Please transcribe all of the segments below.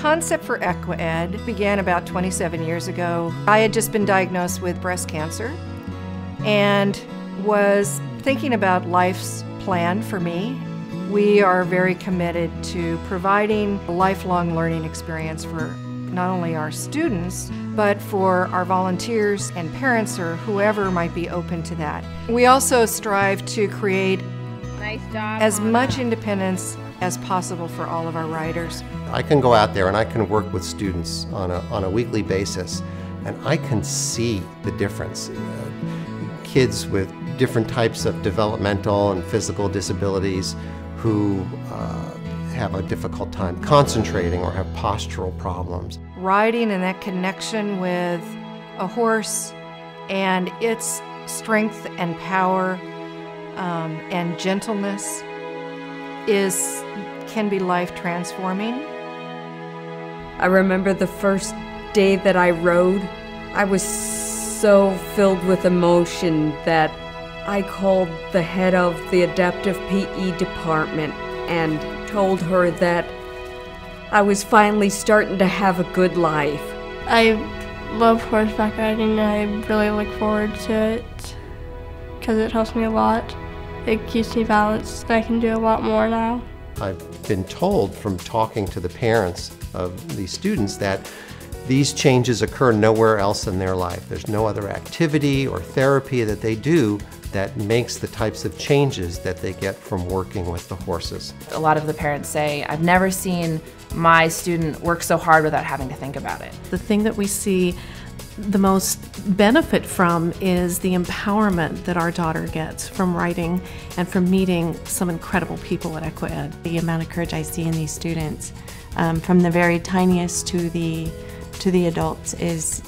concept for EquiEd began about 27 years ago. I had just been diagnosed with breast cancer and was thinking about life's plan for me. We are very committed to providing a lifelong learning experience for not only our students, but for our volunteers and parents or whoever might be open to that. We also strive to create as much independence as possible for all of our riders. I can go out there and I can work with students on a weekly basis, and I can see the difference. Kids with different types of developmental and physical disabilities who have a difficult time concentrating or have postural problems. Riding and that connection with a horse and its strength and power and gentleness can be life transforming. I remember the first day that I rode. I was so filled with emotion that I called the head of the adaptive PE department and told her that I was finally starting to have a good life. I love horseback riding and I really look forward to it because it helps me a lot. It keeps me balanced and I can do a lot more now. I've been told from talking to the parents of these students that these changes occur nowhere else in their life. There's no other activity or therapy that they do that makes the types of changes that they get from working with the horses. A lot of the parents say, I've never seen my student work so hard without having to think about it. The thing that we see the most benefit from is the empowerment that our daughter gets from riding and from meeting some incredible people at EquiEd. The amount of courage I see in these students, from the very tiniest to the adults, is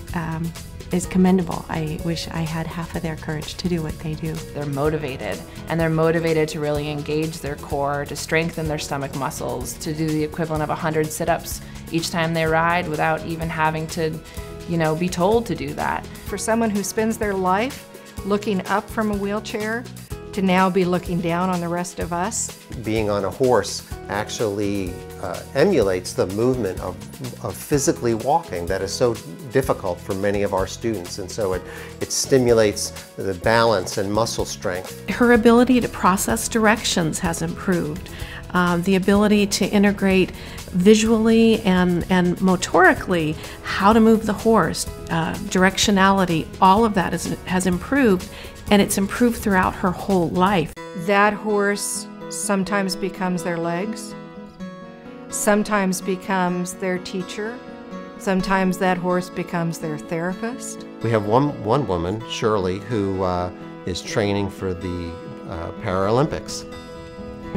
commendable. I wish I had half of their courage to do what they do. They're motivated, and they're motivated to really engage their core, to strengthen their stomach muscles, to do the equivalent of 100 sit-ups each time they ride without even having to, be told to do that. For someone who spends their life looking up from a wheelchair to now be looking down on the rest of us. Being on a horse actually emulates the movement of physically walking that is so difficult for many of our students, and so it stimulates the balance and muscle strength. Her ability to process directions has improved. The ability to integrate visually and motorically how to move the horse, directionality, all of that has improved, and it's improved throughout her whole life. That horse sometimes becomes their legs, sometimes becomes their teacher, sometimes that horse becomes their therapist. We have one woman, Shirley, who is training for the Paralympics.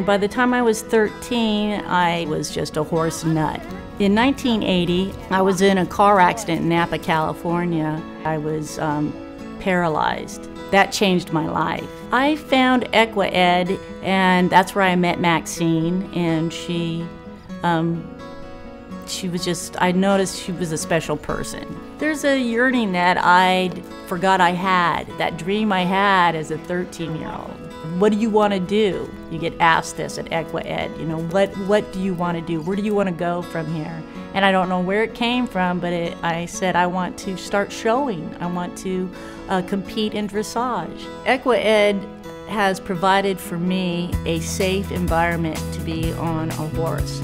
By the time I was 13, I was just a horse nut. In 1980, I was in a car accident in Napa, California. I was paralyzed. That changed my life. I found EquiEd, and that's where I met Maxine, and she was just, I noticed she was a special person. There's a yearning that I forgot I had, that dream I had as a 13-year-old. What do you want to do? You get asked this at EquiEd, what do you want to do? Where do you want to go from here? And I don't know where it came from, but I said I want to start showing. I want to compete in dressage. EquiEd has provided for me a safe environment to be on a horse.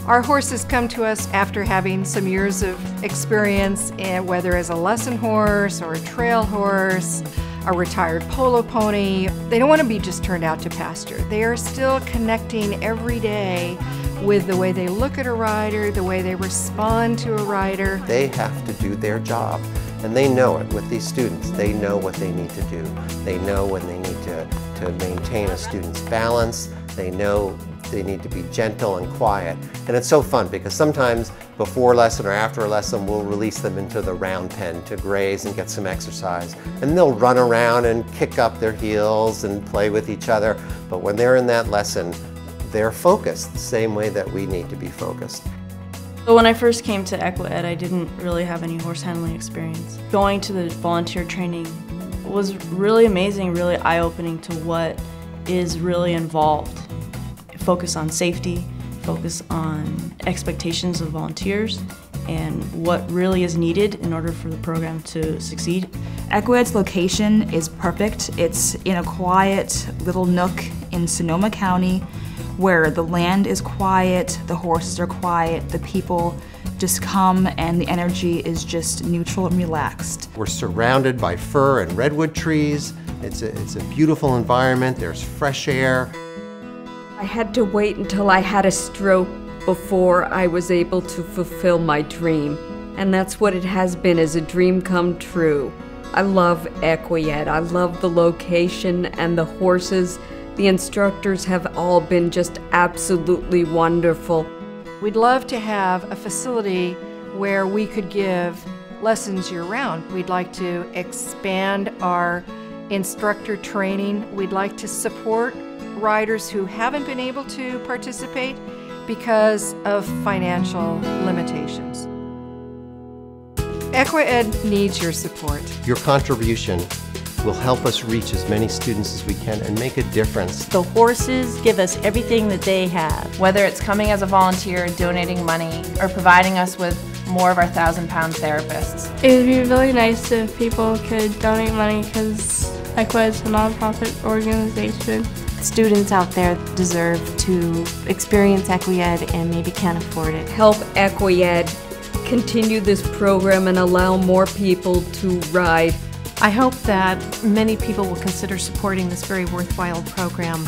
Our horses come to us after having some years of experience, whether as a lesson horse or a trail horse, a retired polo pony. They don't want to be just turned out to pasture. They are still connecting every day with the way they look at a rider, the way they respond to a rider. They have to do their job, and they know it with these students. They know what they need to do. They know when they need to maintain a student's balance. They know they need to be gentle and quiet. And it's so fun because sometimes before lesson or after a lesson we'll release them into the round pen to graze and get some exercise. And they'll run around and kick up their heels and play with each other. But when they're in that lesson, they're focused the same way that we need to be focused. So when I first came to EquiEd, I didn't really have any horse handling experience. Going to the volunteer training was really amazing, really eye-opening to what is really involved. Focus on safety, focus on expectations of volunteers and what really is needed in order for the program to succeed. Equied's location is perfect. It's in a quiet little nook in Sonoma County where the land is quiet, the horses are quiet, the people just come and the energy is just neutral and relaxed. We're surrounded by fir and redwood trees. It's a beautiful environment. There's fresh air. I had to wait until I had a stroke before I was able to fulfill my dream. And that's what it has been, as a dream come true. I love Equied. I love the location and the horses. The instructors have all been just absolutely wonderful. We'd love to have a facility where we could give lessons year-round. We'd like to expand our instructor training. We'd like to support riders who haven't been able to participate because of financial limitations. Equied needs your support. Your contribution will help us reach as many students as we can and make a difference. The horses give us everything that they have. Whether it's coming as a volunteer, donating money, or providing us with more of our 1,000-pound therapists. It would be really nice if people could donate money because Equied is a nonprofit organization. Students out there deserve to experience Equied and maybe can't afford it. Help Equied continue this program and allow more people to ride. I hope that many people will consider supporting this very worthwhile program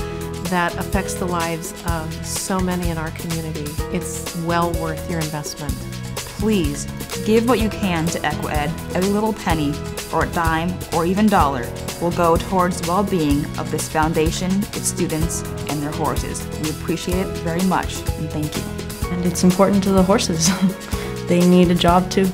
that affects the lives of so many in our community. It's well worth your investment. Please give what you can to Equied. Every little penny, or a dime, or even dollar will go towards the well-being of this foundation, its students, and their horses. We appreciate it very much, and thank you. And it's important to the horses. They need a job too.